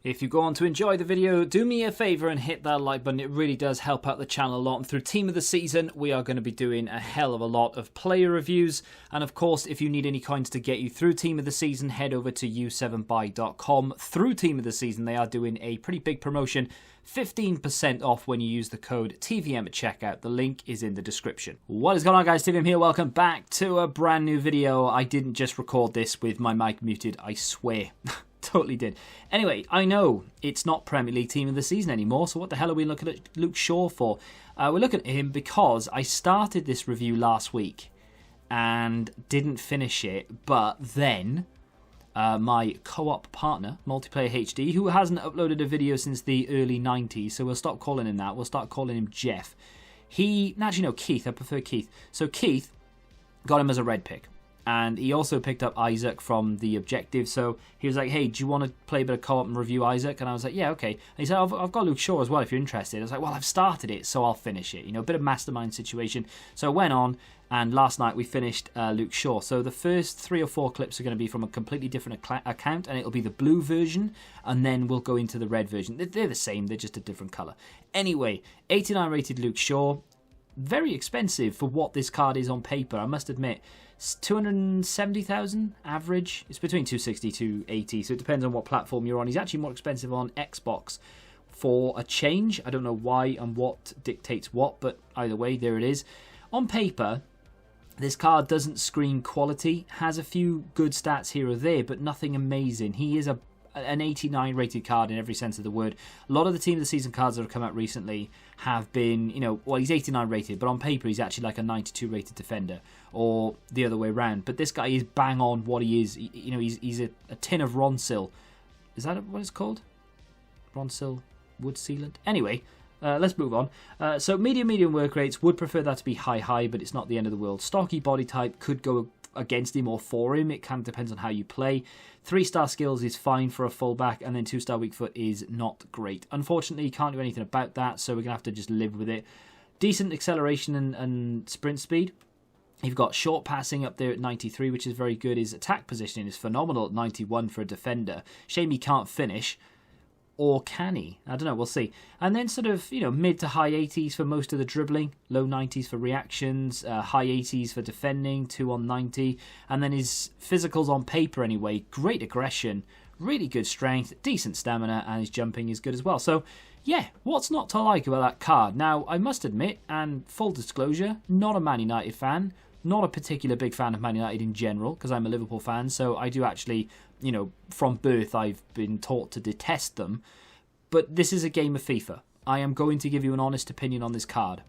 If you go on to enjoy the video, do me a favour and hit that like button. It really does help out the channel a lot. And through Team of the Season, we are going to be doing a hell of a lot of player reviews. And of course, if you need any coins to get you through Team of the Season, head over to u7buy.com. Through Team of the Season, they are doing a pretty big promotion. 15% off when you use the code TVM at checkout. The link is in the description. What is going on, guys? TVM here. Welcome back to a brand new video. I didn't just record this with my mic muted, I swear. Totally did. Anyway, I know it's not Premier League Team of the Season anymore, so what the hell are we looking at Luke Shaw for? We're looking at him because I started this review last week and didn't finish it, but then my co-op partner, Multiplayer HD, who hasn't uploaded a video since the early 90s, so we'll stop calling him that, we'll start calling him Jeff. Actually no, Keith, I prefer Keith. So Keith got him as a red pick. And he also picked up Isaac from the objective. So he was like, hey, do you want to play a bit of co-op and review Isaac? And I was like, yeah, okay. And he said, I've got Luke Shaw as well if you're interested. I was like, well, I've started it, so I'll finish it. You know, a bit of mastermind situation. So I went on, and last night we finished Luke Shaw. So the first 3 or 4 clips are going to be from a completely different account, and it'll be the blue version, and then we'll go into the red version. They're the same, they're just a different colour. Anyway, 89 rated Luke Shaw. Very expensive for what this card is on paper, I must admit. 270,000 average. It's between 260 to 80, so it depends on what platform you're on. He's actually more expensive on Xbox for a change. I don't know why and what dictates what, but either way, there it is. On paper, this card doesn't scream quality, has a few good stats here or there, but nothing amazing. He is an 89 rated card in every sense of the word. A lot of the Team of the Season cards that have come out recently have been, you know, well, he's 89 rated, but on paper he's actually like a 92 rated defender, or the other way around. But this guy is bang on what he is. You know, he's a tin of Ronsil. Is that what it's called? Ronsil wood sealant? Anyway, let's move on. So medium work rates, would prefer that to be high, but it's not the end of the world. Stocky body type could go against him or for him. It kind of depends on how you play. 3-star skills is fine for a fullback, and then 2-star weak foot is not great. Unfortunately, you can't do anything about that, so we're going to have to just live with it. Decent acceleration and sprint speed. You've got short passing up there at 93, which is very good. His attack positioning is phenomenal at 91 for a defender. Shame he can't finish. Or can he? I don't know, we'll see. And then sort of, you know, mid to high 80s for most of the dribbling, low 90s for reactions, high 80s for defending, 2 on 90. And then his physicals on paper anyway, great aggression, really good strength, decent stamina, and his jumping is good as well. So, yeah, what's not to like about that card? Now, I must admit, and full disclosure, not a Man United fan. Not a particular big fan of Man United in general, because I'm a Liverpool fan, so I do actually, you know, from birth I've been taught to detest them. But this is a game of FIFA. I am going to give you an honest opinion on this card.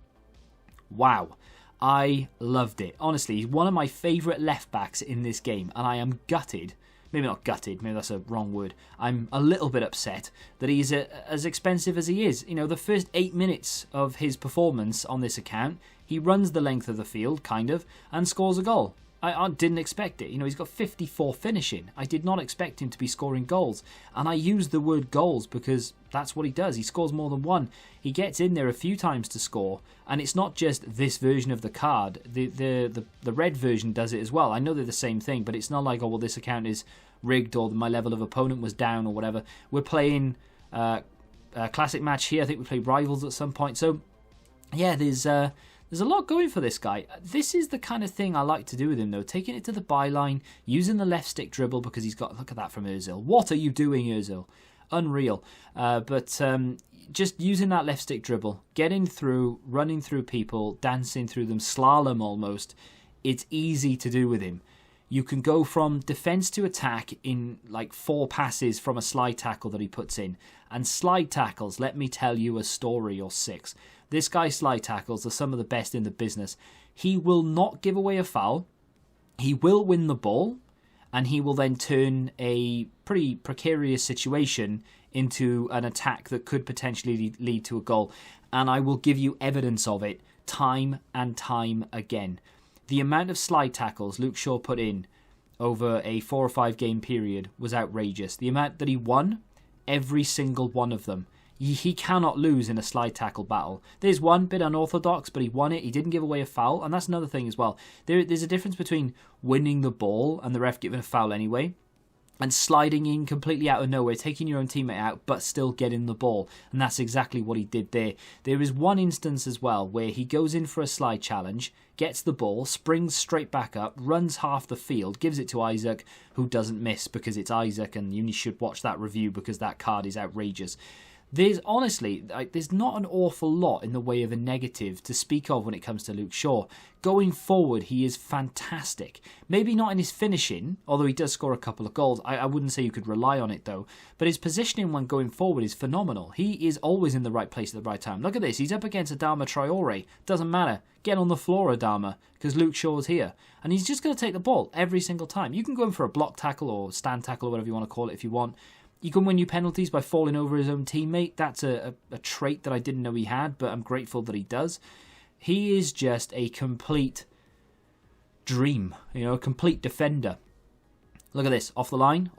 Wow. I loved it. Honestly, he's one of my favourite left-backs in this game, and I am gutted. Maybe not gutted, maybe that's a wrong word. I'm a little bit upset that he's as expensive as he is. You know, the first 8 minutes of his performance on this account, he runs the length of the field, kind of, and scores a goal. I didn't expect it. You know, he's got 54 finishing. I did not expect him to be scoring goals. And I use the word goals because that's what he does. He scores more than one. He gets in there a few times to score. And it's not just this version of the card. The red version does it as well. I know they're the same thing, but it's not like, oh, well, this account is rigged or my level of opponent was down or whatever. We're playing a classic match here. I think we play rivals at some point. So, yeah, there's a lot going for this guy. This is the kind of thing I like to do with him, though. Taking it to the byline, using the left stick dribble because he's got... Look at that from Ozil. What are you doing, Ozil? Unreal. But just using that left stick dribble, getting through, running through people, dancing through them, slalom almost. It's easy to do with him. You can go from defence to attack in like 4 passes from a slide tackle that he puts in. And slide tackles, let me tell you a story or 6. This guy's slide tackles are some of the best in the business. He will not give away a foul. He will win the ball. And he will then turn a pretty precarious situation into an attack that could potentially lead to a goal. And I will give you evidence of it time and time again. The amount of slide tackles Luke Shaw put in over a 4 or 5 game period was outrageous. The amount that he won, every single one of them. He cannot lose in a slide tackle battle. There's one bit unorthodox, but he won it. He didn't give away a foul, and that's another thing as well. There's a difference between winning the ball and the ref giving a foul anyway, and sliding in completely out of nowhere, taking your own teammate out, but still getting the ball. And that's exactly what he did there. There is one instance as well where he goes in for a slide challenge, gets the ball, springs straight back up, runs half the field, gives it to Isaac, who doesn't miss because it's Isaac, and you should watch that review because that card is outrageous. There's honestly, there's not an awful lot in the way of a negative to speak of when it comes to Luke Shaw. Going forward, he is fantastic. Maybe not in his finishing, although he does score a couple of goals. I wouldn't say you could rely on it, though. But his positioning when going forward is phenomenal. He is always in the right place at the right time. Look at this. He's up against Adama Traore. Doesn't matter. Get on the floor, Adama, because Luke Shaw's here. And he's just going to take the ball every single time. You can go in for a block tackle or stand tackle or whatever you want to call it if you want. You can win you penalties by falling over his own teammate. That's a trait that I didn't know he had, but I'm grateful that he does. He is just a complete dream, a complete defender. Look at this, off the line,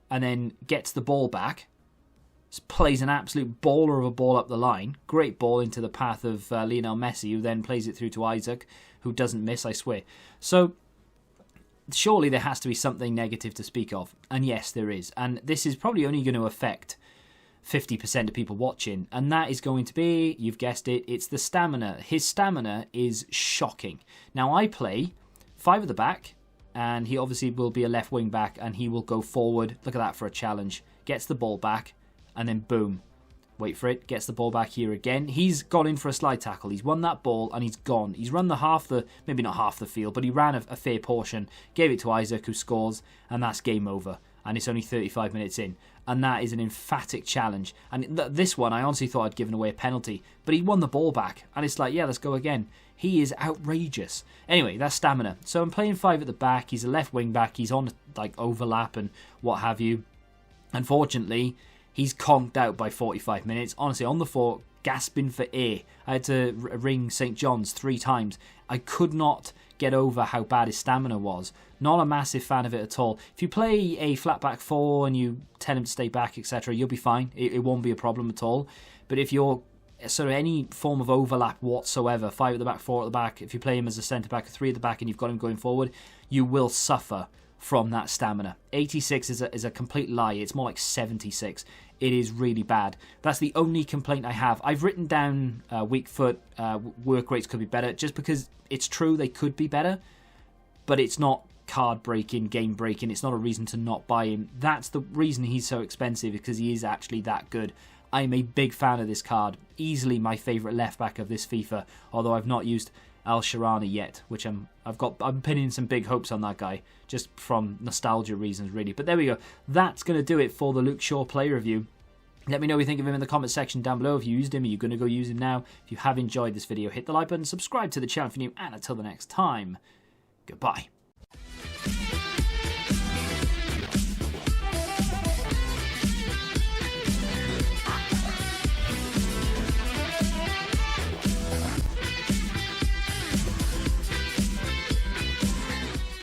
and then gets the ball back. Just plays an absolute baller of a ball up the line. Great ball into the path of Lionel Messi, who then plays it through to Isaac, who doesn't miss, I swear. So surely there has to be something negative to speak of. And yes, there is. And this is probably only going to affect 50% of people watching. And that is going to be, you've guessed it, it's the stamina. His stamina is shocking. Now, I play 5 at the back, and he obviously will be a left wing back, and he will go forward. Look at that for a challenge. Gets the ball back, and then boom. Wait for it, gets the ball back here again. He's gone in for a slide tackle. He's won that ball and he's gone. He's run maybe not half the field, but he ran a fair portion, gave it to Isaac, who scores, and that's game over. And it's only 35 minutes in. And that is an emphatic challenge. And this one, I honestly thought I'd given away a penalty, but he won the ball back. And it's like, yeah, let's go again. He is outrageous. Anyway, that's stamina. So I'm playing 5 at the back. He's a left wing back. He's on overlap and what have you. Unfortunately, he's conked out by 45 minutes. Honestly, on the floor, gasping for air. I had to ring St. John's 3 times. I could not get over how bad his stamina was. Not a massive fan of it at all. If you play a flat back 4 and you tell him to stay back, etc., you'll be fine. It won't be a problem at all. But if you're sort of any form of overlap whatsoever, 5 at the back, 4 at the back, if you play him as a centre-back, 3 at the back, and you've got him going forward, you will suffer from that stamina. 86 is a complete lie. It's more like 76. It is really bad. That's the only complaint I have. I've written down weak foot, work rates could be better, just because it's true they could be better, but it's not card breaking, game breaking. It's not a reason to not buy him. That's the reason he's so expensive, because he is actually that good. I'm a big fan of this card. Easily my favourite left back of this FIFA, although I've not used Al Sharani yet, which I'm pinning some big hopes on that guy, just from nostalgia reasons, really. But there we go. That's going to do it for the Luke Shaw play review. Let me know what you think of him in the comment section down below. If you used him, are you going to go use him now? If you have enjoyed this video, hit the like button, subscribe to the channel if you're new, and until the next time, goodbye.